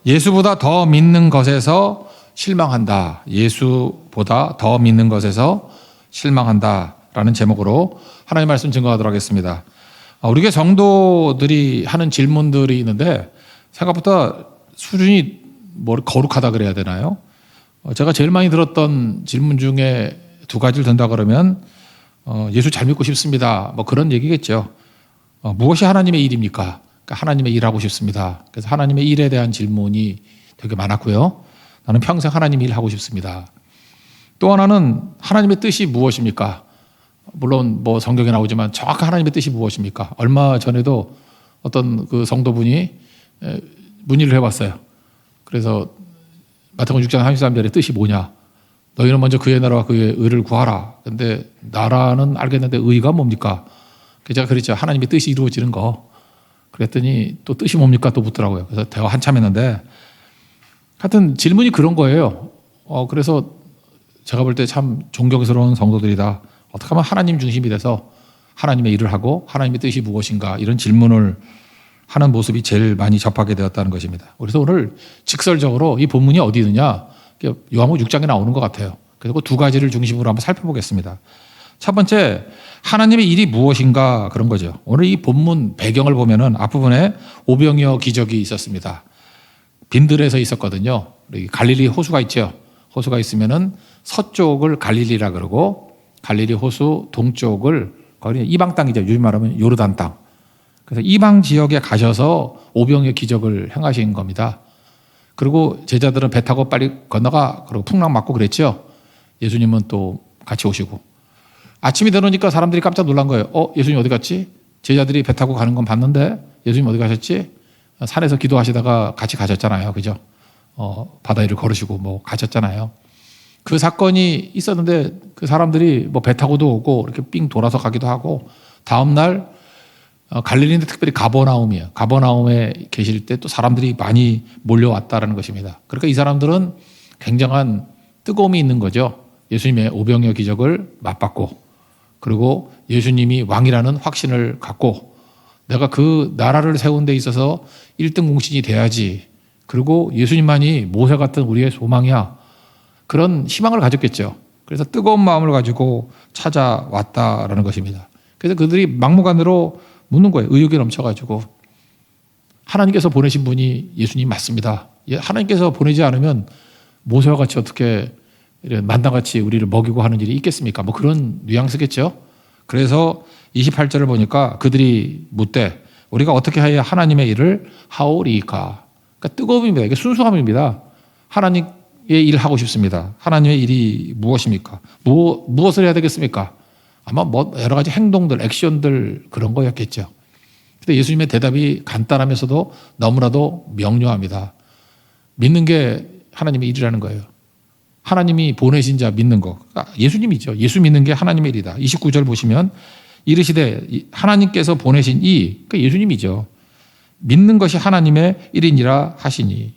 예수보다 더 믿는 것에서 실망한다. 예수보다 더 믿는 것에서 실망한다라는 제목으로 하나님의 말씀 증거하도록 하겠습니다. 우리 교회 성도들이 하는 질문들이 있는데 생각보다 수준이 거룩하다 그래야 되나요? 제가 제일 많이 들었던 질문 중에 두 가지를 든다 그러면 예수 잘 믿고 싶습니다. 그런 얘기겠죠. 무엇이 하나님의 일입니까? 그러니까 하나님의 일하고 싶습니다. 그래서 하나님의 일에 대한 질문이 되게 많았고요. 나는 평생 하나님 일 하고 싶습니다. 또 하나는 하나님의 뜻이 무엇입니까? 물론 성경에 나오지만 정확한 하나님의 뜻이 무엇입니까? 얼마 전에도 어떤 그 성도분이 문의를 해봤어요. 그래서 마태복음 6장 33절의 뜻이 뭐냐? 너희는 먼저 그의 나라와 그의 의를 구하라. 근데 나라는 알겠는데 의가 뭡니까? 제가 그랬죠. 하나님의 뜻이 이루어지는 거. 그랬더니 또 뜻이 뭡니까? 또 묻더라고요. 그래서 대화 한참 했는데 하여튼 질문이 그런 거예요. 그래서 제가 볼 때 참 존경스러운 성도들이다. 어떻게 하면 하나님 중심이 돼서 하나님의 일을 하고 하나님의 뜻이 무엇인가 이런 질문을 하는 모습이 제일 많이 접하게 되었다는 것입니다. 그래서 오늘 직설적으로 이 본문이 어디 있느냐? 요한복음 6장에 나오는 것 같아요. 그래서 그 두 가지를 중심으로 한번 살펴보겠습니다. 첫 번째, 하나님의 일이 무엇인가 그런 거죠. 오늘 이 본문 배경을 보면은 앞부분에 오병이어 기적이 있었습니다. 빈들에서 있었거든요. 갈릴리 호수가 있죠. 호수가 있으면은 서쪽을 갈릴리라 그러고 갈릴리 호수 동쪽을 거기 이방 땅이죠. 요즘 말하면 요르단 땅. 그래서 이방 지역에 가셔서 오병이어 기적을 행하신 겁니다. 그리고 제자들은 배 타고 빨리 건너가 그리고 풍랑 맞고 그랬죠. 예수님은 또 같이 오시고 아침이 되니까 사람들이 깜짝 놀란 거예요. 예수님 어디 갔지? 제자들이 배 타고 가는 건 봤는데 예수님 어디 가셨지? 산에서 기도하시다가 같이 가셨잖아요. 그죠? 바다 위를 걸으시고 가셨잖아요. 그 사건이 있었는데 그 사람들이 배 타고도 오고 이렇게 삥 돌아서 가기도 하고 다음날 갈릴리인데 특별히 가버나움이에요. 가버나움에 계실 때 또 사람들이 많이 몰려왔다라는 것입니다. 그러니까 이 사람들은 굉장한 뜨거움이 있는 거죠. 예수님의 오병이어 기적을 맛봤고 그리고 예수님이 왕이라는 확신을 갖고 내가 그 나라를 세운 데 있어서 1등 공신이 돼야지. 그리고 예수님만이 모세 같은 우리의 소망이야. 그런 희망을 가졌겠죠. 그래서 뜨거운 마음을 가지고 찾아왔다라는 것입니다. 그래서 그들이 막무가내로 묻는 거예요. 의욕이 넘쳐가지고 하나님께서 보내신 분이 예수님 맞습니다. 하나님께서 보내지 않으면 모세와 같이 어떻게 만나같이 우리를 먹이고 하는 일이 있겠습니까? 그런 뉘앙스겠죠. 그래서 28절을 보니까 그들이 묻되 우리가 어떻게 해야 하나님의 일을 하오리까? 그러니까 뜨거움입니다. 이게 순수함입니다. 하나님의 일을 하고 싶습니다. 하나님의 일이 무엇입니까? 무엇을 해야 되겠습니까? 아마 여러 가지 행동들, 액션들 그런 거였겠죠. 근데 예수님의 대답이 간단하면서도 너무나도 명료합니다. 믿는 게 하나님의 일이라는 거예요. 하나님이 보내신 자 믿는 거. 예수님이죠. 예수 믿는 게 하나님의 일이다. 29절 보시면 이르시되 하나님께서 보내신 그러니까 예수님이죠. 믿는 것이 하나님의 일이니라 하시니.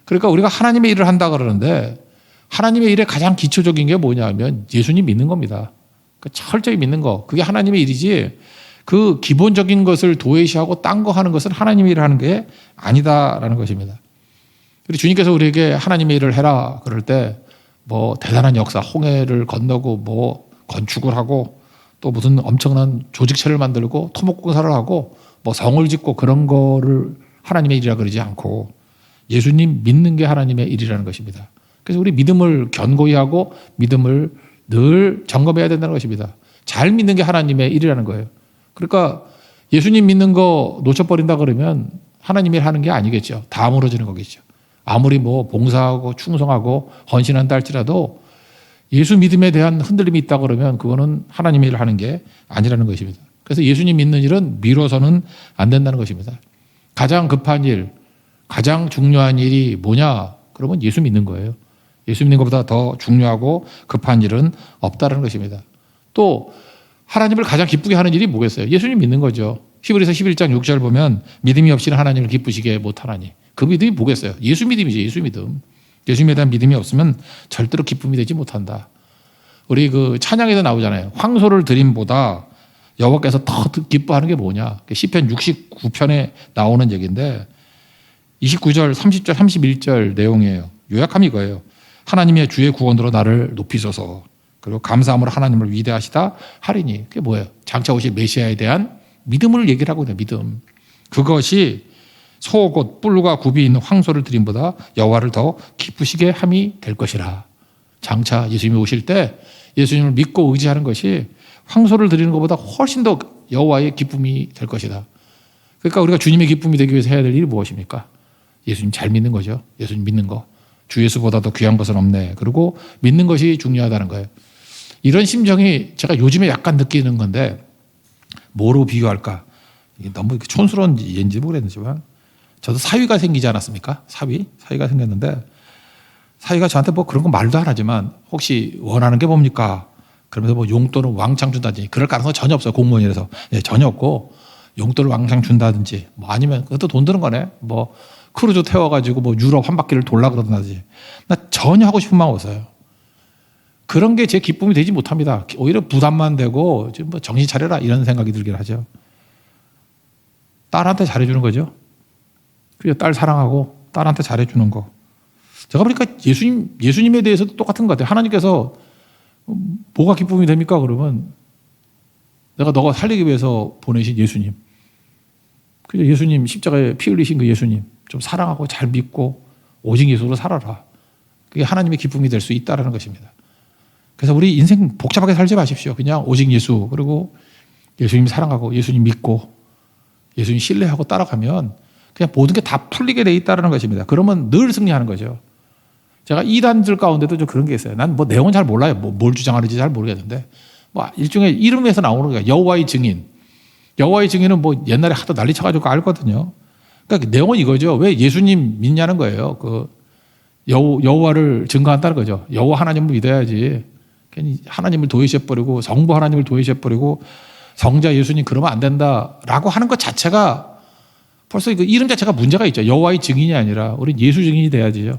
그러니까 우리가 하나님의 일을 한다 그러는데 하나님의 일의 가장 기초적인 게 뭐냐면 예수님 믿는 겁니다. 철저히 믿는 거. 그게 하나님의 일이지 그 기본적인 것을 도외시하고 딴 거 하는 것은 하나님의 일을 하는 게 아니다라는 것입니다. 그리고 주님께서 우리에게 하나님의 일을 해라 그럴 때 대단한 역사, 홍해를 건너고 건축을 하고 또 무슨 엄청난 조직체를 만들고 토목공사를 하고 성을 짓고 그런 거를 하나님의 일이라 그러지 않고 예수님 믿는 게 하나님의 일이라는 것입니다. 그래서 우리 믿음을 견고히 하고 믿음을 늘 점검해야 된다는 것입니다. 잘 믿는 게 하나님의 일이라는 거예요. 그러니까 예수님 믿는 거 놓쳐버린다 그러면 하나님 일 하는 게 아니겠죠. 다 무너지는 거겠죠. 아무리 봉사하고 충성하고 헌신한다 할지라도 예수 믿음에 대한 흔들림이 있다 그러면 그거는 하나님의 일을 하는 게 아니라는 것입니다. 그래서 예수님 믿는 일은 미뤄서는 안 된다는 것입니다. 가장 급한 일, 가장 중요한 일이 뭐냐? 그러면 예수 믿는 거예요. 예수 믿는 것보다 더 중요하고 급한 일은 없다는 것입니다. 또 하나님을 가장 기쁘게 하는 일이 뭐겠어요? 예수님 믿는 거죠. 히브리서 11장 6절 보면 믿음이 없이는 하나님을 기쁘시게 못하나니. 그 믿음이 뭐겠어요? 예수 믿음이죠. 예수 믿음. 예수님에 대한 믿음이 없으면 절대로 기쁨이 되지 못한다. 우리 찬양에도 나오잖아요. 황소를 드림보다 여호와께서 더 기뻐하는 게 뭐냐? 시편 69편에 나오는 얘기인데 29절, 30절, 31절 내용이에요. 요약하면 이거예요. 하나님의 주의 구원으로 나를 높이소서. 그리고 감사함으로 하나님을 위대하시다 하리니. 그게 뭐예요? 장차 오실 메시아에 대한 믿음을 얘기를 하고 있는 믿음. 그것이 소 곧 뿔과 굽이 있는 황소를 드림보다 여호와를 더 기쁘시게 함이 될 것이라. 장차 예수님이 오실 때 예수님을 믿고 의지하는 것이 황소를 드리는 것보다 훨씬 더 여호와의 기쁨이 될 것이다. 그러니까 우리가 주님의 기쁨이 되기 위해서 해야 될 일이 무엇입니까? 예수님 잘 믿는 거죠. 예수님 믿는 거. 주 예수보다 더 귀한 것은 없네. 그리고 믿는 것이 중요하다는 거예요. 이런 심정이 제가 요즘에 약간 느끼는 건데 뭐로 비교할까? 이게 너무 촌스러운 예인지 모르겠지만 저도 사위가 생기지 않았습니까? 사위가 생겼는데 사위가 저한테 뭐 그런 거 말도 안 하지만 혹시 원하는 게 뭡니까? 그러면서 뭐 용돈을 왕창 준다든지 그럴 가능성 전혀 없어요. 공무원이라서. 네, 전혀 없고 용돈을 왕창 준다든지 뭐 아니면 그것도 돈 드는 거네. 뭐 크루즈 태워가지고 뭐 유럽 한 바퀴를 돌라 그러든지 나 전혀 하고 싶은 마음 없어요. 그런 게 제 기쁨이 되지 못합니다. 오히려 부담만 되고 지금 뭐 정신 차려라 이런 생각이 들긴 하죠. 딸한테 잘해주는 거죠. 그래서 딸 사랑하고 딸한테 잘해주는 거. 제가 보니까 예수님에 대해서도 똑같은 것 같아요. 하나님께서 뭐가 기쁨이 됩니까? 그러면 내가 너가 살리기 위해서 보내신 예수님. 그래서 예수님 십자가에 피 흘리신 그 예수님 좀 사랑하고 잘 믿고 오직 예수로 살아라. 그게 하나님의 기쁨이 될 수 있다는 것입니다. 그래서 우리 인생 복잡하게 살지 마십시오. 그냥 오직 예수 그리고 예수님 사랑하고 예수님 믿고 예수님 신뢰하고 따라가면 그냥 모든 게 다 풀리게 돼 있다는 것입니다. 그러면 늘 승리하는 거죠. 제가 이단들 가운데도 좀 그런 게 있어요. 난 뭐 내용은 잘 몰라요. 뭘 주장하는지 잘 모르겠는데 뭐 일종의 이름에서 나오는 거예요. 여호와의 증인. 여호와의 증인은 뭐 옛날에 하도 난리 쳐가지고 알거든요. 그러니까 내용은 이거죠. 왜 예수님 믿냐는 거예요. 그 여호와를 증거한다는 거죠. 여호와 하나님을 믿어야지. 괜히 하나님을 도외시해버리고 성부 하나님을 도외시해버리고 성자 예수님 그러면 안 된다라고 하는 것 자체가 벌써 그 이름 자체가 문제가 있죠. 여호와의 증인이 아니라 우린 예수 증인이 돼야지요.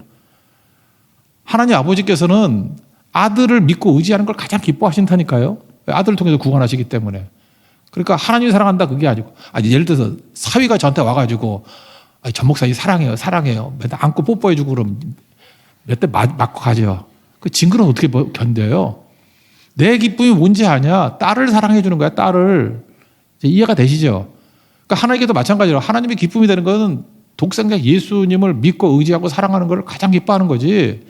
하나님 아버지께서는 아들을 믿고 의지하는 걸 가장 기뻐하신다니까요. 아들을 통해서 구원하시기 때문에. 그러니까 하나님이 사랑한다 그게 아니고 예를 들어서 사위가 저한테 와가지고 전 목사님 사랑해요. 맨날 안고 뽀뽀해주고 그러면 몇 대 맞고 가죠. 그 징그러운 어떻게 견뎌요? 내 기쁨이 뭔지 아냐? 딸을 사랑해 주는 거야. 딸을. 이해가 되시죠? 그러니까 하나님께도 마찬가지로 하나님의 기쁨이 되는 것은 독생자 예수님을 믿고 의지하고 사랑하는 걸 가장 기뻐하는 거지.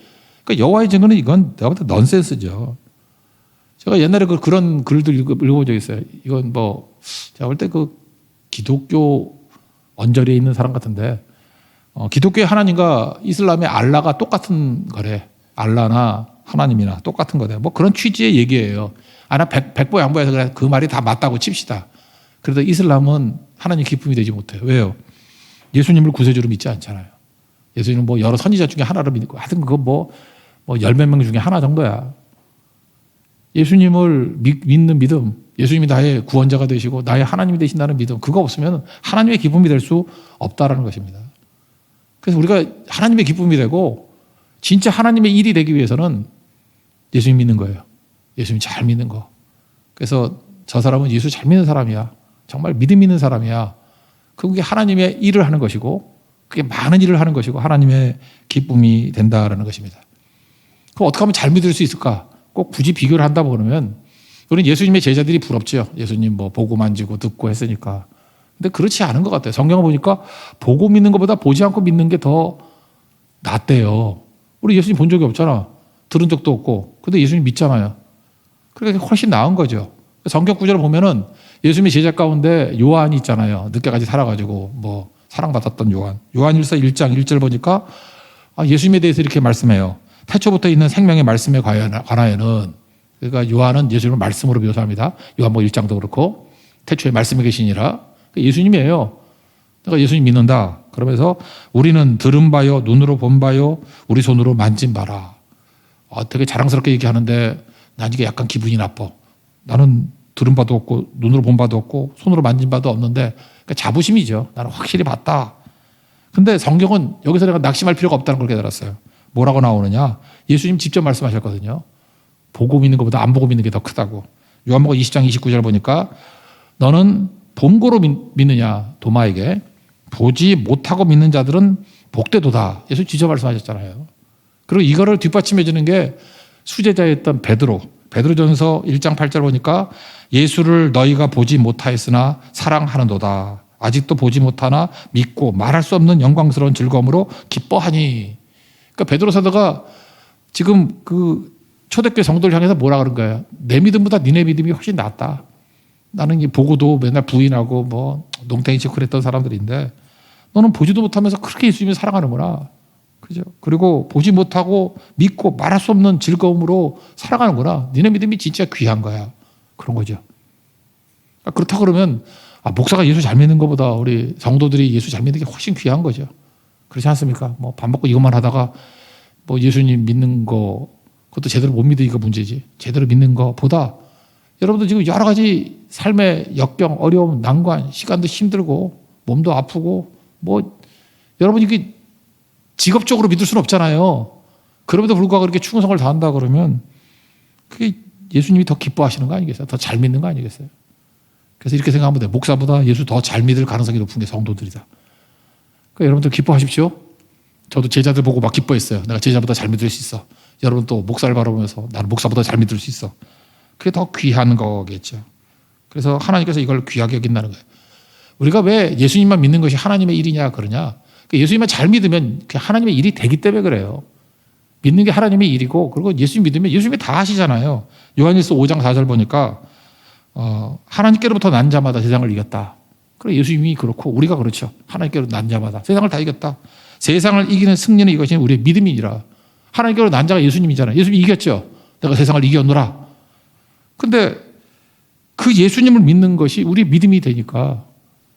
그러니까 여호와의 증거는 이건 내가 볼 때 넌센스죠. 제가 옛날에 그런 글들 읽어본 적이 있어요. 이건 뭐 제가 볼 때 그 기독교 언저리에 있는 사람 같은데 기독교의 하나님과 이슬람의 알라가 똑같은 거래. 알라나 하나님이나 똑같은 거다. 뭐 그런 취지의 얘기예요. 나 백보 양보해서 그래 그 말이 다 맞다고 칩시다. 그래도 이슬람은 하나님 기쁨이 되지 못해요. 왜요? 예수님을 구세주로 믿지 않잖아요. 예수님은 뭐 여러 선지자 중에 하나를 믿고 하여튼 그거 뭐 열 몇 명 중에 하나 정도야. 예수님을 믿는 믿음, 예수님이 나의 구원자가 되시고 나의 하나님이 되신다는 믿음, 그거 없으면 하나님의 기쁨이 될 수 없다라는 것입니다. 그래서 우리가 하나님의 기쁨이 되고 진짜 하나님의 일이 되기 위해서는 예수님 믿는 거예요. 예수님 잘 믿는 거. 그래서 저 사람은 예수 잘 믿는 사람이야. 정말 믿음 있는 사람이야. 그게 하나님의 일을 하는 것이고 그게 많은 일을 하는 것이고 하나님의 기쁨이 된다라는 것입니다. 그럼 어떻게 하면 잘 믿을 수 있을까? 꼭 굳이 비교를 한다고 그러면 우리는 예수님의 제자들이 부럽죠. 예수님 뭐 보고 만지고 듣고 했으니까. 근데 그렇지 않은 것 같아요. 성경을 보니까 보고 믿는 것보다 보지 않고 믿는 게 더 낫대요. 우리 예수님 본 적이 없잖아. 들은 적도 없고. 근데 예수님 믿잖아요. 그러니까 훨씬 나은 거죠. 성경 구절을 보면은 예수님의 제자 가운데 요한이 있잖아요. 늦게까지 살아가지고 뭐 사랑받았던 요한. 요한일서 1장 1절 보니까 예수님에 대해서 이렇게 말씀해요. 태초부터 있는 생명의 말씀에 관하여는 그러니까 요한은 예수님을 말씀으로 묘사합니다. 요한복음 1장도 그렇고 태초에 말씀이 계시니라. 예수님이에요. 내가 예수님 믿는다. 그러면서 우리는 들은 바요, 눈으로 본 바요, 우리 손으로 만진 바라. 되게 자랑스럽게 얘기하는데 난 이게 약간 기분이 나빠. 나는 들은 바도 없고 눈으로 본 바도 없고 손으로 만진 바도 없는데 그러니까 자부심이죠. 나는 확실히 봤다. 근데 성경은 여기서 내가 낙심할 필요가 없다는 걸 깨달았어요. 뭐라고 나오느냐? 예수님 직접 말씀하셨거든요. 보고 믿는 것보다 안 보고 믿는 게 더 크다고. 요한복음 20장 29절 보니까 너는 본고로 믿느냐? 도마에게. 보지 못하고 믿는 자들은 복되도다. 예수 직접 말씀하셨잖아요. 그리고 이거를 뒷받침해 주는 게 수제자였던 베드로전서 1장 8절 보니까 예수를 너희가 보지 못하였으나 사랑하는도다. 아직도 보지 못하나 믿고 말할 수 없는 영광스러운 즐거움으로 기뻐하니. 그러니까 베드로 사도가 지금 그 초대교회 성도를 향해서 뭐라 그런 거예요? 내 믿음보다 니네 믿음이 훨씬 낫다. 나는 이 보고도 맨날 부인하고 뭐 농땡이 치고 그랬던 사람들인데 너는 보지도 못하면서 그렇게 예수님을 사랑하는구나. 그죠? 그리고 보지 못하고 믿고 말할 수 없는 즐거움으로 살아가는구나. 니네 믿음이 진짜 귀한 거야. 그런 거죠. 그렇다고 그러면 목사가 예수 잘 믿는 것보다 우리 성도들이 예수 잘 믿는 게 훨씬 귀한 거죠. 그렇지 않습니까? 뭐 밥 먹고 이것만 하다가 뭐 예수님 믿는 거 그것도 제대로 못 믿으니까 문제지. 제대로 믿는 것보다 여러분들 지금 여러 가지 삶의 역병, 어려움, 난관, 시간도 힘들고 몸도 아프고 뭐 여러분 이게 직업적으로 믿을 수는 없잖아요. 그럼에도 불구하고 그렇게 충성을 다한다 그러면 그게 예수님이 더 기뻐하시는 거 아니겠어요? 더 잘 믿는 거 아니겠어요? 그래서 이렇게 생각하면 돼요. 목사보다 예수 더 잘 믿을 가능성이 높은 게 성도들이다. 그러니까 여러분들 기뻐하십시오. 저도 제자들 보고 막 기뻐했어요. 내가 제자보다 잘 믿을 수 있어. 여러분 또 목사를 바라보면서 나는 목사보다 잘 믿을 수 있어. 그게 더 귀한 거겠죠. 그래서 하나님께서 이걸 귀하게 여긴다는 거예요. 우리가 왜 예수님만 믿는 것이 하나님의 일이냐 그러냐. 예수님만 잘 믿으면 하나님의 일이 되기 때문에 그래요. 믿는 게 하나님의 일이고 그리고 예수님 믿으면 예수님이 다 하시잖아요. 요한일서 5장 4절 보니까 하나님께로부터 난 자마다 세상을 이겼다. 그래 예수님이 그렇고 우리가 그렇죠. 하나님께로부터 난 자마다 세상을 다 이겼다. 세상을 이기는 승리는 이것이 우리의 믿음이니라. 하나님께로 난 자가 예수님이잖아요. 예수님이 이겼죠. 내가 세상을 이겼노라. 근데 그 예수님을 믿는 것이 우리의 믿음이 되니까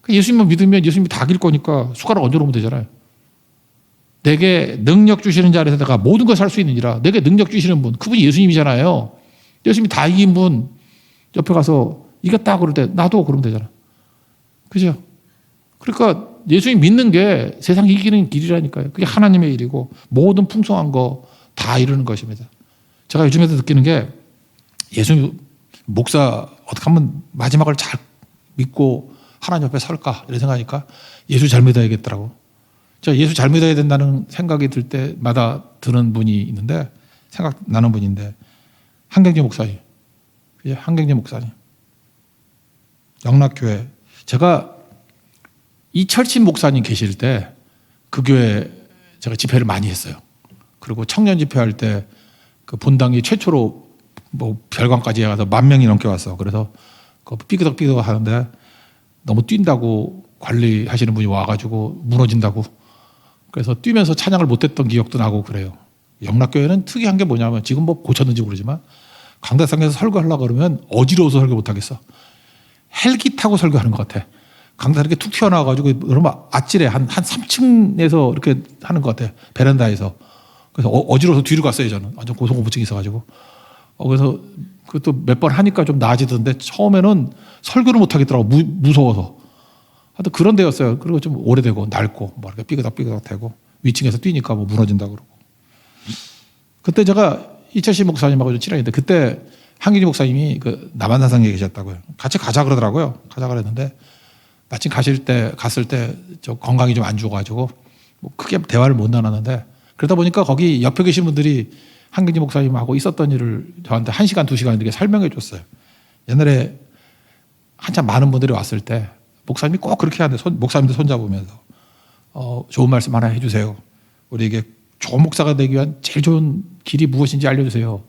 예수님만 믿으면 예수님이 다 이길 거니까 숟가락 얹어놓으면 되잖아요. 내게 능력 주시는 자 안에서 내가 모든 것을 할 수 있느니라. 내게 능력 주시는 분, 그분이 예수님이잖아요. 예수님이 다 이긴 분 옆에 가서 이겼다 그럴 때 나도 그러면 되잖아. 그죠? 그러니까 예수님 믿는 게 세상 이기는 길이라니까요. 그게 하나님의 일이고 모든 풍성한 거 다 이루는 것입니다. 제가 요즘에도 느끼는 게 예수 목사 어떻게 하면 마지막을 잘 믿고 하나님 옆에 설까 이런 생각하니까 예수 잘 믿어야겠더라고. 제가 예수 잘 믿어야 된다는 생각이 들 때마다 드는 분이 있는데 생각나는 분인데 한경재 목사님. 한경재 목사님. 영락교회. 제가 이철친 목사님 계실 때 그 교회 제가 집회를 많이 했어요. 그리고 청년 집회할 때 그 본당이 최초로 뭐 별관까지 해가서 10,000명이 넘게 왔어. 그래서 그 삐그덕삐그덕 하는데 너무 뛴다고 관리하시는 분이 와가지고 무너진다고. 그래서 뛰면서 찬양을 못했던 기억도 나고 그래요. 영락교회는 특이한 게 뭐냐면 지금 뭐 고쳤는지 모르지만 강대상에서 설교하려고 그러면 어지러워서 설교 못하겠어. 헬기 타고 설교하는 것 같아. 강사 이렇게 툭 튀어나와가지고 여러분 아찔해. 한 3층에서 이렇게 하는 것 같아. 베란다에서. 그래서 어지러워서 뒤로 갔어요. 저는 완전 고소공포증이 있어가지고. 그래서 그것도 몇 번 하니까 좀 나아지던데 처음에는 설교를 못하겠더라고. 무서워서. 하여튼 그런 데였어요. 그리고 좀 오래되고 낡고 뭐 이렇게 삐그덕삐그덕 되고 위층에서 뛰니까 뭐 무너진다 그러고. 그때 제가 이철신 목사님하고 좀 친했는데 그때 한길이 목사님이 그 남한산성에 계셨다고요. 같이 가자 그러더라고요. 가자 그랬는데 마침 갔을 때 저 건강이 좀 안 좋아가지고 뭐 크게 대화를 못 나눴는데 그러다 보니까 거기 옆에 계신 분들이 한길이 목사님하고 있었던 일을 저한테 1시간, 2시간 이렇게 설명해 줬어요. 옛날에 한참 많은 분들이 왔을 때 목사님이 꼭 그렇게 하는데 목사님들 손잡으면서 좋은 말씀 하나 해주세요. 우리에게 좋은 목사가 되기 위한 제일 좋은 길이 무엇인지 알려주세요.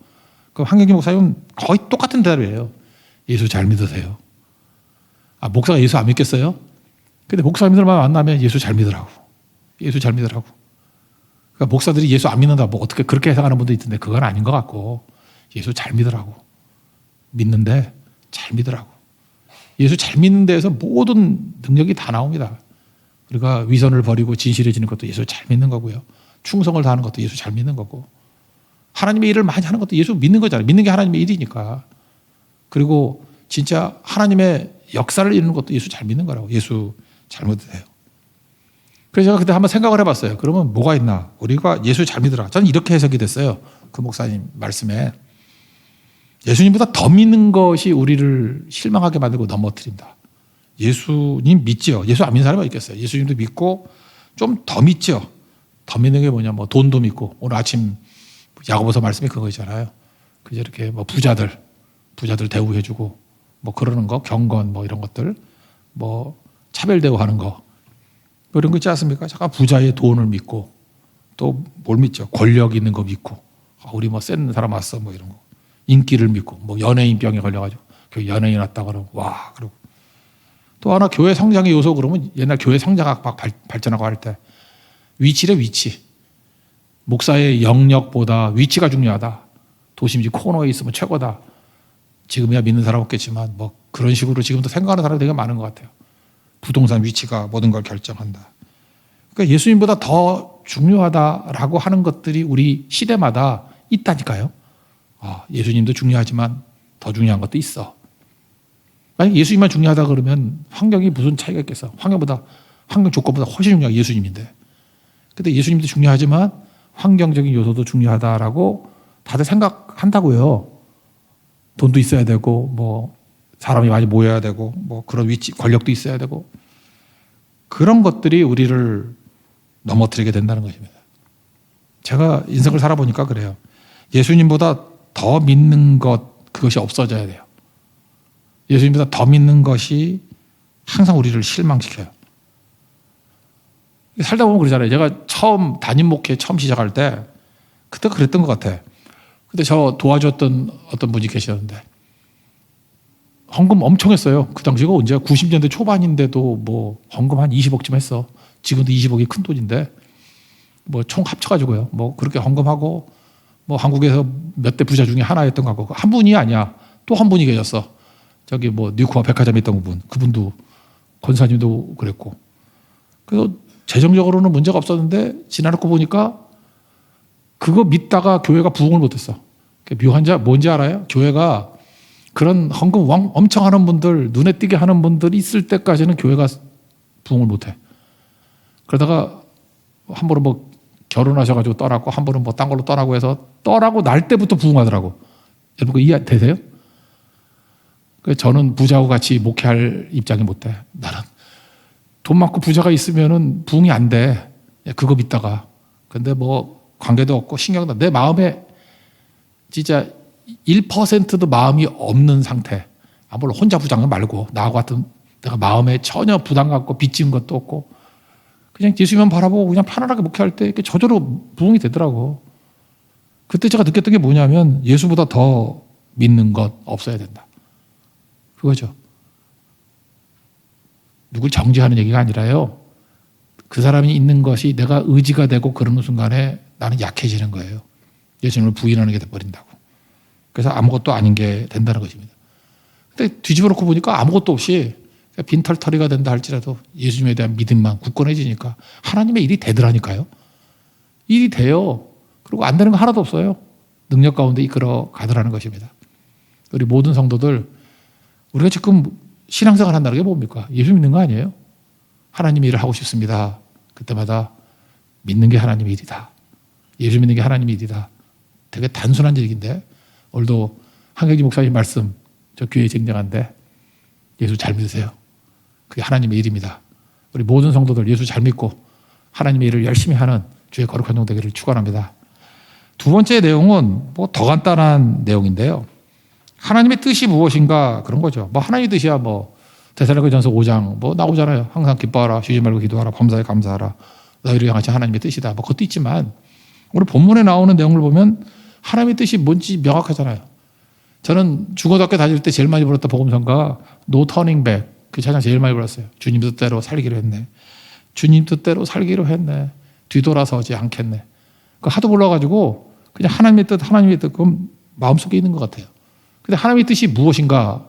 그럼 한경기 목사님은 거의 똑같은 대답이에요. 예수 잘 믿으세요. 목사가 예수 안 믿겠어요? 근데 목사님들만 만나면 예수 잘 믿으라고. 예수 잘 믿으라고. 그러니까 목사들이 예수 안 믿는다. 뭐 어떻게 그렇게 해석하는 분도 있던데 그건 아닌 것 같고 예수 잘 믿으라고. 믿는데 잘 믿으라고. 예수 잘 믿는 데에서 모든 능력이 다 나옵니다. 우리가 위선을 버리고 진실해지는 것도 예수 잘 믿는 거고요. 충성을 다하는 것도 예수 잘 믿는 거고. 하나님의 일을 많이 하는 것도 예수 믿는 거잖아요. 믿는 게 하나님의 일이니까. 그리고 진짜 하나님의 역사를 이루는 것도 예수 잘 믿는 거라고. 예수 잘 믿으세요. 그래서 제가 그때 한번 생각을 해봤어요. 그러면 뭐가 있나? 우리가 예수 잘 믿으라. 저는 이렇게 해석이 됐어요. 그 목사님 말씀에. 예수님보다 더 믿는 것이 우리를 실망하게 만들고 넘어뜨린다. 예수님 믿죠. 예수 안 믿는 사람이 있겠어요. 예수님도 믿고 좀 더 믿죠. 더 믿는 게 뭐냐, 뭐 돈도 믿고, 오늘 아침 야고보서 말씀이 그거잖아요. 그저 이렇게 뭐 부자들 대우해주고, 뭐 그러는 거, 경건 뭐 이런 것들, 뭐 차별 대우하는 거, 뭐 이런 거 있지 않습니까? 잠깐 부자의 돈을 믿고, 또 뭘 믿죠? 권력 있는 거 믿고, 우리 뭐 센 사람 왔어, 뭐 이런 거, 인기를 믿고, 뭐 연예인병에 걸려가지고, 그 연예인 왔다 그러고, 와, 그러고. 또 하나 교회 성장의 요소 그러면 옛날 교회 성장학 막 발전하고 할 때 위치래, 위치. 목사의 영역보다 위치가 중요하다. 도심지 코너에 있으면 최고다. 지금이야 믿는 사람 없겠지만 뭐 그런 식으로 지금도 생각하는 사람이 되게 많은 것 같아요. 부동산 위치가 모든 걸 결정한다. 그러니까 예수님보다 더 중요하다라고 하는 것들이 우리 시대마다 있다니까요. 예수님도 중요하지만 더 중요한 것도 있어. 만약 예수님만 중요하다 그러면 환경이 무슨 차이가 있겠어. 환경 조건보다 훨씬 중요한 예수님인데. 근데 예수님도 중요하지만 환경적인 요소도 중요하다라고 다들 생각한다고요. 돈도 있어야 되고, 뭐 사람이 많이 모여야 되고, 뭐 그런 위치, 권력도 있어야 되고, 그런 것들이 우리를 넘어뜨리게 된다는 것입니다. 제가 인생을 살아보니까 그래요. 예수님보다 더 믿는 것, 그것이 없어져야 돼요. 예수님보다 더 믿는 것이 항상 우리를 실망시켜요. 살다 보면 그러잖아요. 제가 담임 목회 처음 시작할 때 그때가 그랬던 것 같아. 근데 저 도와줬던 어떤 분이 계셨는데 헌금 엄청 했어요. 그 당시가 언제야? 90년대 초반인데도 뭐 헌금 한 20억쯤 했어. 지금도 20억이 큰 돈인데 뭐 총 합쳐가지고요. 뭐 그렇게 헌금하고 뭐 한국에서 몇 대 부자 중에 하나였던 것 같고 한 분이 아니야. 또 한 분이 계셨어. 저기 뭐 뉴코아 백화점에 있던 분. 그분도 권사님도 그랬고. 그래서 재정적으로는 문제가 없었는데 지나놓고 보니까 그거 믿다가 교회가 부흥을 못했어. 묘한 자 뭔지 알아요? 교회가 그런 헌금 엄청 하는 분들, 눈에 띄게 하는 분들이 있을 때까지는 교회가 부흥을 못해. 그러다가 한 번은 뭐 결혼하셔가지고 떠났고 한 번은 뭐 딴 걸로 떠나고 해서 떠나고 날 때부터 부흥하더라고. 여러분 그 이해 되세요? 저는 부자하고 같이 목회할 입장이 못 돼. 나는 돈 많고 부자가 있으면은 부흥이 안 돼. 그거 믿다가. 근데 뭐 관계도 없고 신경도 내 마음에 진짜 1%도 마음이 없는 상태. 물론 혼자 부자는 말고 나하고 같은 내가 마음에 전혀 부담 갖고 빚진 것도 없고 그냥 예수님만 바라보고 그냥 편안하게 목회할 때 저절로 부흥이 되더라고. 그때 제가 느꼈던 게 뭐냐면 예수보다 더 믿는 것 없어야 된다. 그거죠. 누굴 정죄하는 얘기가 아니라요. 그 사람이 있는 것이 내가 의지가 되고 그러는 순간에 나는 약해지는 거예요. 예수님을 부인하는 게 돼버린다고. 그래서 아무것도 아닌 게 된다는 것입니다. 근데 뒤집어 놓고 보니까 아무것도 없이 빈털터리가 된다 할지라도 예수님에 대한 믿음만 굳건해지니까 하나님의 일이 되더라니까요. 일이 돼요. 그리고 안 되는 거 하나도 없어요. 능력 가운데 이끌어 가더라는 것입니다. 우리 모든 성도들 우리가 지금 신앙생활 한다는 게 뭡니까? 예수 믿는 거 아니에요? 하나님 일을 하고 싶습니다. 그때마다 믿는 게 하나님의 일이다. 예수 믿는 게 하나님의 일이다. 되게 단순한 얘기인데 오늘도 한경지 목사님 말씀 저 교회 쟁쟁한데 예수 잘 믿으세요. 그게 하나님의 일입니다. 우리 모든 성도들 예수 잘 믿고 하나님의 일을 열심히 하는 주의 거룩한 종 되기를 축원합니다. 두 번째 내용은 뭐 더 간단한 내용인데요. 하나님의 뜻이 무엇인가 그런 거죠. 뭐 하나님의 뜻이야 뭐 데살로니가전서 5장 뭐 나오잖아요. 항상 기뻐하라, 쉬지 말고 기도하라, 범사에 감사하라. 너희를 향하신 하나님의 뜻이다. 뭐 그것도 있지만 오늘 본문에 나오는 내용을 보면 하나님의 뜻이 뭔지 명확하잖아요. 저는 중고등학교 다닐 때 제일 많이 불렀던 복음성가 No Turning Back 그 찬양 제일 많이 불렀어요. 주님 뜻대로 살기로 했네. 주님 뜻대로 살기로 했네. 뒤돌아서지 않겠네. 그 하도 불러가지고 그냥 하나님의 뜻 그건 마음속에 있는 것 같아요. 근데 하나님의 뜻이 무엇인가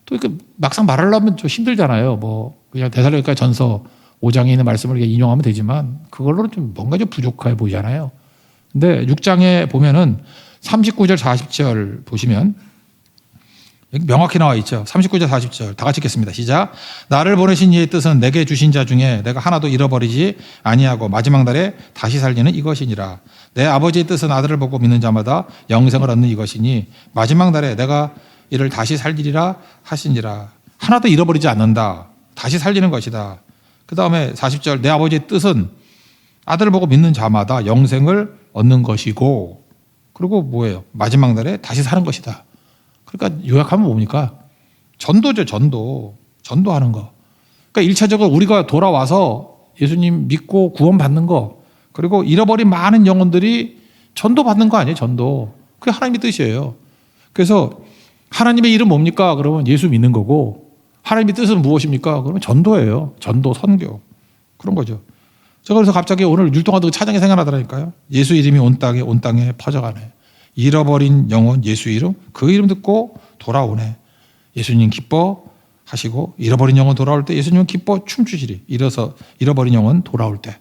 또 이렇게 막상 말하려면 좀 힘들잖아요. 뭐 그냥 데살로니가 전서 5장에 있는 말씀을 인용하면 되지만 그걸로는 좀 뭔가 좀 부족해 보이잖아요. 근데 6장에 보면은 39절 40절 보시면 여기 명확히 나와 있죠. 39절 40절 다 같이 읽겠습니다. 시작. 나를 보내신 이의 뜻은 내게 주신 자 중에 내가 하나도 잃어버리지 아니하고 마지막 날에 다시 살리는 이것이니라. 내 아버지의 뜻은 아들을 보고 믿는 자마다 영생을 얻는 이것이니 마지막 날에 내가 이를 다시 살리리라 하시니라. 하나도 잃어버리지 않는다. 다시 살리는 것이다. 그 다음에 40절 내 아버지의 뜻은 아들을 보고 믿는 자마다 영생을 얻는 것이고, 그리고 뭐예요? 마지막 날에 다시 사는 것이다. 그러니까 요약하면 뭡니까? 전도죠, 전도. 전도하는 거. 그러니까 1차적으로 우리가 돌아와서 예수님 믿고 구원받는 거, 그리고 잃어버린 많은 영혼들이 전도받는 거 아니에요, 전도. 그게 하나님의 뜻이에요. 그래서 하나님의 일은 뭡니까? 그러면 예수 믿는 거고, 하나님의 뜻은 무엇입니까? 그러면 전도예요. 전도, 선교. 그런 거죠. 저 그래서 갑자기 오늘 율동하던 차장이 생각나더라니까요. 예수 이름이 온 땅에 퍼져가네. 잃어버린 영혼 예수 이름, 그 이름 듣고 돌아오네. 예수님 기뻐하시고, 잃어버린 영혼 돌아올 때 예수님은 기뻐 춤추시리. 잃어버린 영혼 돌아올 때.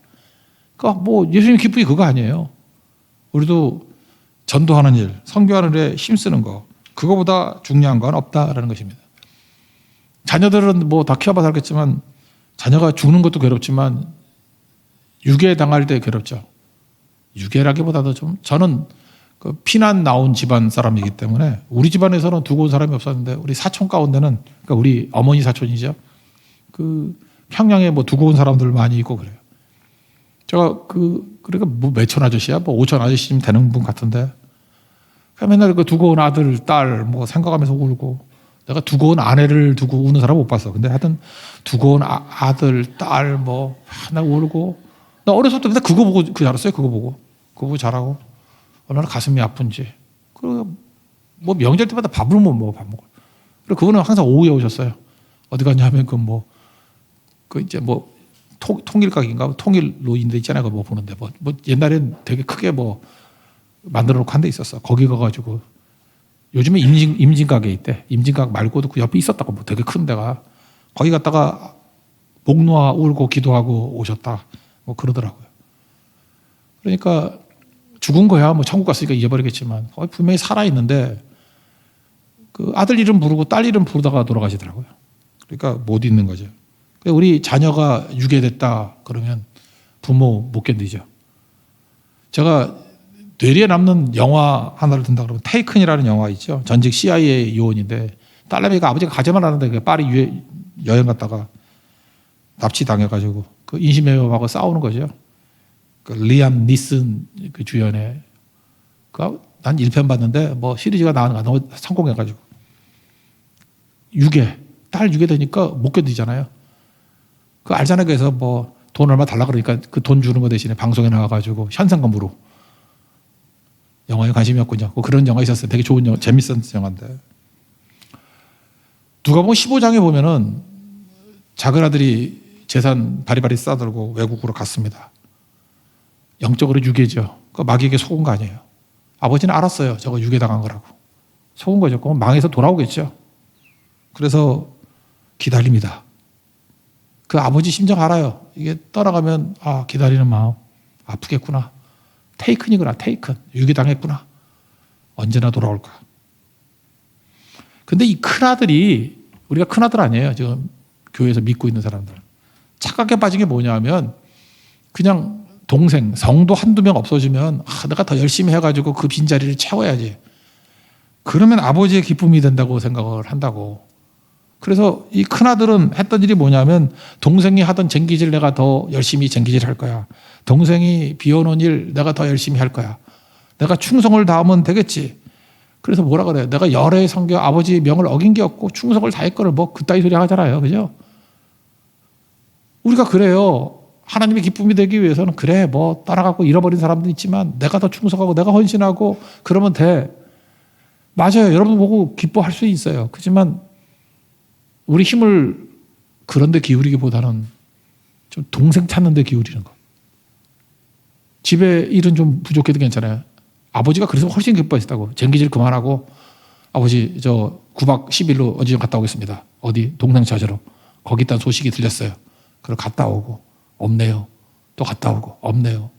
그러니까 뭐 예수님 기쁨이 그거 아니에요. 우리도 전도하는 일, 선교하는 일에 힘쓰는 거, 그거보다 중요한 건 없다라는 것입니다. 자녀들은 뭐 다 키워봐서 알겠지만, 자녀가 죽는 것도 괴롭지만 유괴 당할 때 괴롭죠. 유괴라기보다도 좀, 저는 그 피난 나온 집안 사람이기 때문에 우리 집안에서는 두고 온 사람이 없었는데, 우리 사촌 가운데는, 그러니까 우리 어머니 사촌이죠. 그 평양에 뭐 두고 온 사람들 많이 있고 그래요. 제가 그러니까 뭐 몇천 아저씨야, 뭐 5천 아저씨쯤 되는 분 같은데, 맨날 그 두고 온 아들, 딸 뭐 생각하면서 울고, 내가 두고 온 아내를 두고 우는 사람 못 봤어. 근데 하여튼 두고 온 아들, 딸 뭐 하나 울고, 나 어렸을 때부터 그거 보고 자랐어요. 그거 보고 자라고 얼마나 가슴이 아픈지. 그리고 뭐 명절 때마다 밥을 못 먹어, 밥 먹을. 그리고 그분은 항상 오후에 오셨어요. 어디 갔냐 하면 이제 뭐 통일각인가, 통일로인데 있잖아요. 그거 뭐 보는데 뭐 옛날엔 되게 크게 뭐 만들어 놓고 한 데 있었어. 거기 가가지고, 요즘에 임진각에 있대. 임진각 말고도 그 옆에 있었다고, 뭐 되게 큰 데가. 거기 갔다가 목 놓아 울고 기도하고 오셨다. 뭐 그러더라고요. 그러니까 죽은 거야. 뭐 천국 갔으니까 잊어버리겠지만, 분명히 살아있는데, 그 아들 이름 부르고 딸 이름 부르다가 돌아가시더라고요. 그러니까 못 잊는 거죠. 우리 자녀가 유괴됐다 그러면 부모 못 견디죠. 제가 뇌리에 남는 영화 하나를 든다 그러면 테이큰이라는 영화 있죠. 전직 CIA 요원인데, 딸내미가 아버지가 가재만 하는데 파리 여행 갔다가 납치당해가지고 그 인신매매하고 싸우는 거죠. 그 리암 니슨 그 주연의, 난 1편 봤는데 뭐 시리즈가 나오는 너무 성공해가지고, 딸 유괴되니까 못 견디잖아요. 그 알잖아요. 그래서 뭐 돈 얼마 달라 그러니까 그 돈 주는 거 대신에 방송에 나와가지고 현상금으로. 영화에 관심이 없군요. 그런 영화 있었어요. 되게 좋은 영화, 재밌었던 영화인데. 누가복음 15장에 보면은 작은 아들이 재산 바리바리 싸들고 외국으로 갔습니다. 영적으로 유괴죠. 그 마귀에게 속은 거 아니에요. 아버지는 알았어요. 저거 유괴당한 거라고. 속은 거죠. 그럼 망해서 돌아오겠죠. 그래서 기다립니다. 그 아버지 심정 알아요. 이게 떠나가면, 기다리는 마음 아프겠구나. 테이큰이구나, 테이큰. 유괴당했구나. 언제나 돌아올까. 근데 이 큰아들이, 우리가 큰아들 아니에요. 지금 교회에서 믿고 있는 사람들. 착각에 빠진 게 뭐냐 하면, 그냥 동생, 성도 한두 명 없어지면, 내가 더 열심히 해가지고 그 빈자리를 채워야지. 그러면 아버지의 기쁨이 된다고 생각을 한다고. 그래서 이 큰아들은 했던 일이 뭐냐면, 동생이 하던 쟁기질 내가 더 열심히 쟁기질 할 거야. 동생이 비워놓은 일 내가 더 열심히 할 거야. 내가 충성을 다하면 되겠지. 그래서 뭐라 그래요? 내가 열애 성교 아버지의 명을 어긴 게 없고 충성을 다했거를 뭐 그따위 소리 하잖아요. 그죠? 우리가 그래요. 하나님의 기쁨이 되기 위해서는, 그래 뭐 따라가고 잃어버린 사람도 있지만 내가 더 충성하고 내가 헌신하고 그러면 돼. 맞아요. 여러분 보고 기뻐할 수 있어요. 그렇지만 우리 힘을 그런 데 기울이기보다는 좀 동생 찾는 데 기울이는 거. 집에 일은 좀 부족해도 괜찮아요. 아버지가 그래서 훨씬 기뻐했다고. 쟁기질 그만하고, 아버지 저 9박 10일로 어디 좀 갔다 오겠습니다. 어디 동생 찾으러. 거기 있다는 소식이 들렸어요. 그럼 갔다 오고, 없네요. 또 갔다 오고, 없네요.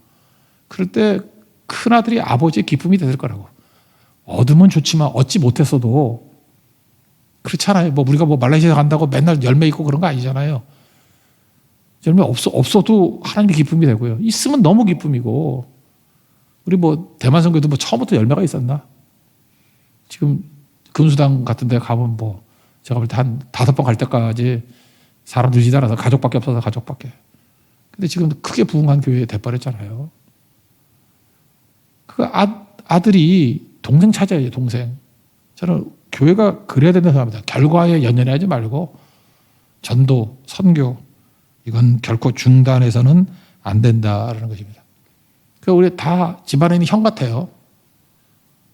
그럴 때 큰아들이 아버지의 기쁨이 될 거라고. 얻으면 좋지만 얻지 못했어도 그렇잖아요. 뭐 우리가 뭐 말레이시아 간다고 맨날 열매 있고 그런 거 아니잖아요. 열매 없어도 하나님의 기쁨이 되고요. 있으면 너무 기쁨이고. 우리 뭐 대만 선교도 뭐 처음부터 열매가 있었나? 지금 금수당 같은 데 가면 뭐 제가 볼 때 한 5번 갈 때까지 사람 들지도 않아서 가족밖에 없어서 가족밖에. 근데 지금 크게 부흥한 교회에 돼버렸잖아요. 그 아들이 동생 찾아야죠, 동생. 저는 교회가 그래야 된다고 생각합니다. 결과에 연연하지 말고 전도, 선교, 이건 결코 중단해서는 안 된다라는 것입니다. 그러니까 우리 다 집안에 있는 형 같아요.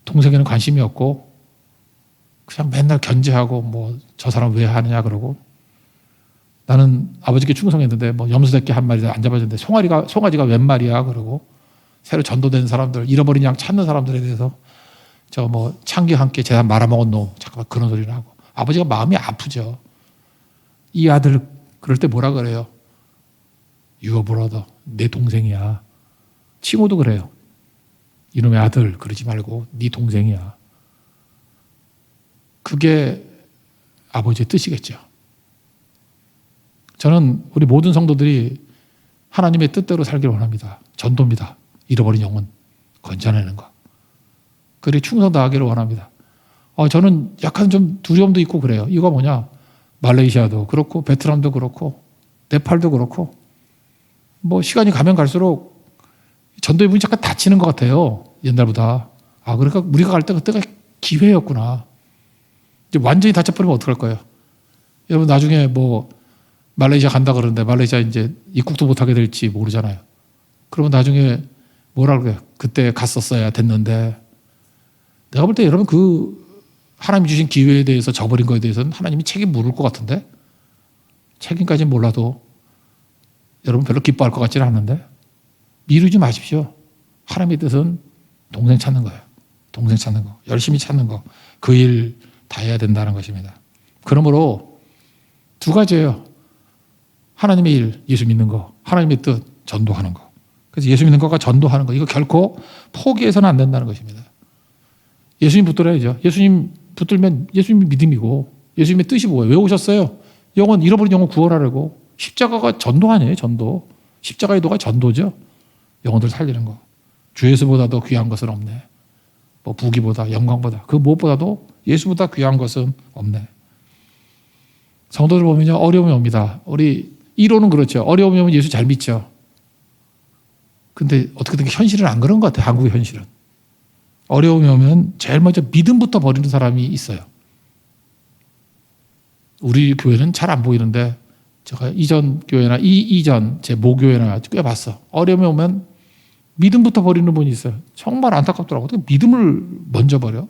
동생에는 관심이 없고 그냥 맨날 견제하고 뭐 저 사람 왜 하느냐 그러고, 나는 아버지께 충성했는데 뭐 염소새끼 한 마리 안 잡아줬는데 송아지가 웬 말이야 그러고, 새로 전도된 사람들, 잃어버린 양 찾는 사람들에 대해서 저 뭐 창기와 함께 재산 말아먹은 놈, 잠깐만 그런 소리를 하고, 아버지가 마음이 아프죠. 이 아들 그럴 때 뭐라 그래요? Your brother, 내 동생이야. 친구도 그래요. 이놈의 아들 그러지 말고 네 동생이야. 그게 아버지의 뜻이겠죠. 저는 우리 모든 성도들이 하나님의 뜻대로 살기를 원합니다. 전도입니다. 잃어버린 영혼 건져내는 거. 그리 충성 다하기를 원합니다. 저는 약간 좀 두려움도 있고 그래요. 이거 뭐냐? 말레이시아도 그렇고 베트남도 그렇고 네팔도 그렇고 뭐 시간이 가면 갈수록 전도의 문이 잠깐 닫히는 것 같아요. 옛날보다. 그러니까 우리가 갈 때 그때가 기회였구나. 이제 완전히 닫혀버리면 어떡할 거예요? 여러분 나중에 뭐 말레이시아 간다 그러는데 말레이시아 이제 입국도 못하게 될지 모르잖아요. 그러면 나중에 뭐라 그래요? 그때 갔었어야 됐는데. 내가 볼 때 여러분 그 하나님이 주신 기회에 대해서 저버린 거에 대해서는 하나님이 책임 물을 것 같은데, 책임까지는 몰라도 여러분 별로 기뻐할 것 같지는 않은데, 미루지 마십시오. 하나님의 뜻은 동생 찾는 거예요. 동생 찾는 거, 열심히 찾는 거, 그 일 다 해야 된다는 것입니다. 그러므로 두 가지예요. 하나님의 일, 예수 믿는 거, 하나님의 뜻, 전도하는 거. 그래서 예수 믿는 거가 전도하는 거, 이거 결코 포기해서는 안 된다는 것입니다. 예수님 붙들어야죠. 예수님 붙들면 예수님이 믿음이고, 예수님의 뜻이 뭐예요? 왜 오셨어요? 잃어버린 영혼 구원하려고. 십자가가 전도 아니에요, 전도. 십자가의 도가 전도죠. 영혼들 살리는 거. 주 예수보다도 귀한 것은 없네. 뭐 부귀보다, 영광보다, 그 무엇보다도 예수보다 귀한 것은 없네. 성도들 보면요, 어려움이 옵니다. 우리 이론은 그렇죠. 어려움이 오면 예수 잘 믿죠. 근데 어떻게든 현실은 안 그런 것 같아요. 한국의 현실은. 어려움이 오면 제일 먼저 믿음부터 버리는 사람이 있어요. 우리 교회는 잘 안 보이는데, 제가 이전 교회나 이전 제 모교회나 꽤 봤어. 어려움이 오면 믿음부터 버리는 분이 있어요. 정말 안타깝더라고요. 어떻게 믿음을 먼저 버려?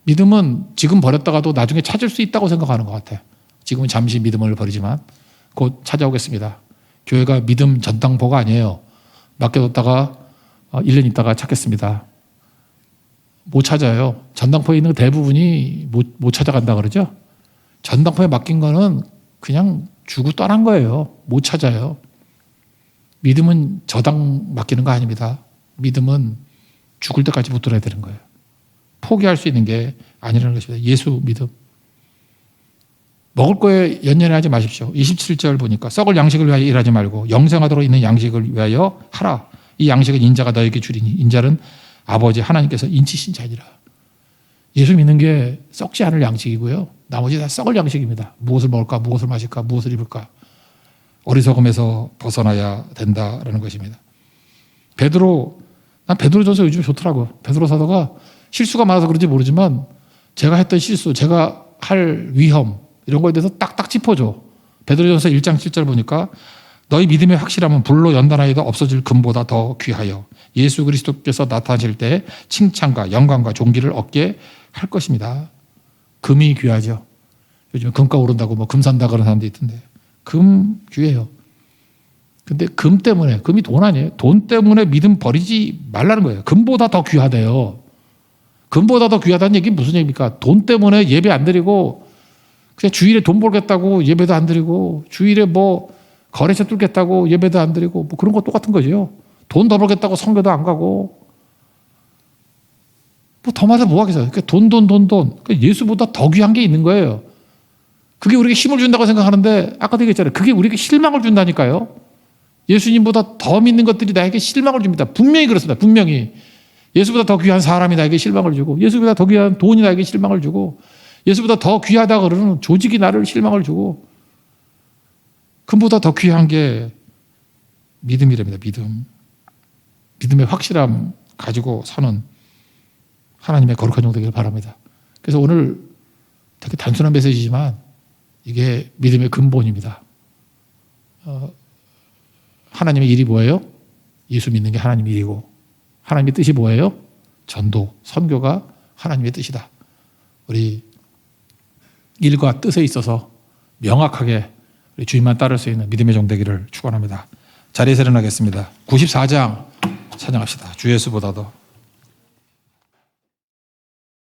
믿음은 지금 버렸다가도 나중에 찾을 수 있다고 생각하는 것 같아. 지금은 잠시 믿음을 버리지만 곧 찾아오겠습니다. 교회가 믿음 전당포가 아니에요. 맡겨뒀다가 1년 있다가 찾겠습니다. 못 찾아요. 전당포에 있는 대부분이 못 찾아간다 그러죠. 전당포에 맡긴 거는 그냥 주고 떠난 거예요. 못 찾아요. 믿음은 저당 맡기는 거 아닙니다. 믿음은 죽을 때까지 붙들어야 되는 거예요. 포기할 수 있는 게 아니라는 것입니다. 예수 믿음. 먹을 거에 연연하지 마십시오. 27절 보니까 썩을 양식을 위하여 일하지 말고 영생하도록 있는 양식을 위하여 하라. 이 양식은 인자가 너에게 주리니 인자는 아버지 하나님께서 인치신 자니라. 예수 믿는 게 썩지 않을 양식이고요. 나머지 다 썩을 양식입니다. 무엇을 먹을까, 무엇을 마실까, 무엇을 입을까. 어리석음에서 벗어나야 된다라는 것입니다. 난 베드로전서 요즘 좋더라고요. 베드로 사도가 실수가 많아서 그런지 모르지만 제가 했던 실수, 제가 할 위험 이런 거에 대해서 딱딱 짚어줘. 베드로전서 1장 7절 보니까 너희 믿음의 확실함은 불로 연단하여도 없어질 금보다 더 귀하여 예수 그리스도께서 나타나실 때 칭찬과 영광과 존귀를 얻게 할 것입니다. 금이 귀하죠. 요즘 금가 오른다고 뭐 금 산다 그런 사람도 있던데, 금 귀해요. 근데 금 때문에, 금이 돈 아니에요. 돈 때문에 믿음 버리지 말라는 거예요. 금보다 더 귀하대요. 금보다 더 귀하다는 얘기는 무슨 얘기입니까? 돈 때문에 예배 안 드리고 그냥 주일에 돈 벌겠다고 예배도 안 드리고 주일에 뭐 거래처 뚫겠다고 예배도 안 드리고 뭐 그런 거 똑같은 거죠. 돈 더 벌겠다고 성교도 안 가고 뭐 더 맞아 뭐 하겠어요. 그러니까 돈. 그러니까 예수보다 더 귀한 게 있는 거예요. 그게 우리에게 힘을 준다고 생각하는데 아까도 얘기했잖아요. 그게 우리에게 실망을 준다니까요. 예수님보다 더 믿는 것들이 나에게 실망을 줍니다. 분명히 그렇습니다. 분명히. 예수보다 더 귀한 사람이 나에게 실망을 주고 예수보다 더 귀한 돈이 나에게 실망을 주고 예수보다 더 귀하다 그러는 조직이 나를 실망을 주고 금보다 더 귀한 게 믿음이랍니다. 믿음. 믿음의 확실함 가지고 서는 하나님의 거룩한 종 되기를 바랍니다. 그래서 오늘 되게 단순한 메시지지만 이게 믿음의 근본입니다. 하나님의 일이 뭐예요? 예수 믿는 게 하나님의 일이고, 하나님의 뜻이 뭐예요? 전도, 선교가 하나님의 뜻이다. 우리 일과 뜻에 있어서 명확하게 우리 주님만 따를 수 있는 믿음의 종 되기를 축원합니다. 자리에서 일어나겠습니다. 94장 찬양합시다. 주 예수보다도.